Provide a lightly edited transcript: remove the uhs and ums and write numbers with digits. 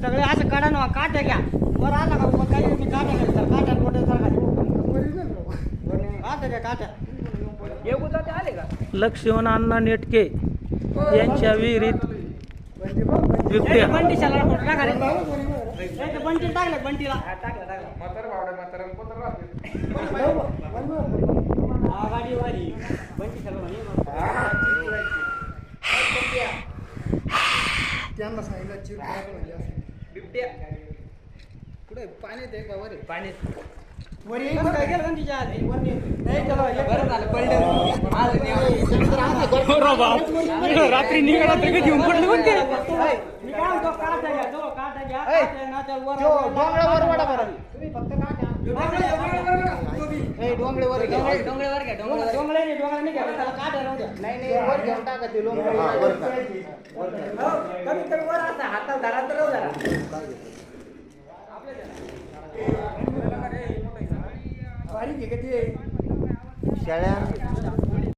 सगळे असं काढा ना काट्या घ्या वर आला का मग काही मी काट्या घ्या काट्या मोठे काट्या घ्या काट्या लक्ष्मण अण्णा नेटके यांच्या विहिरीत बिबट्या. बंटी शाला टाका रे बंटी टाकलं बंटीला गाडी वाली बंटी शाला त्यांना सांगितलं बिबट्या कुठे पाण्यात आहे का वर पाण्यात वरी काय केलं पण तिच्या आधी नाही चला बरं झालं पडलं रात्री निघाला तरी घेऊन पडलं पण ते मी काय म्हणतो काटा घ्या जो काटा घ्या ना त्या वर डोंगरावर वाडा बरं तुम्ही फक्त काटा डोंगरे वर घ्या डोंगरे नाही घ्या त्याला काटा राहू द्या नाही वर घेऊन टाका ते डोंगरे कमी कमी वर असा हाताला धरा तर राहू जरा बारीक आहे का ते शेळ्या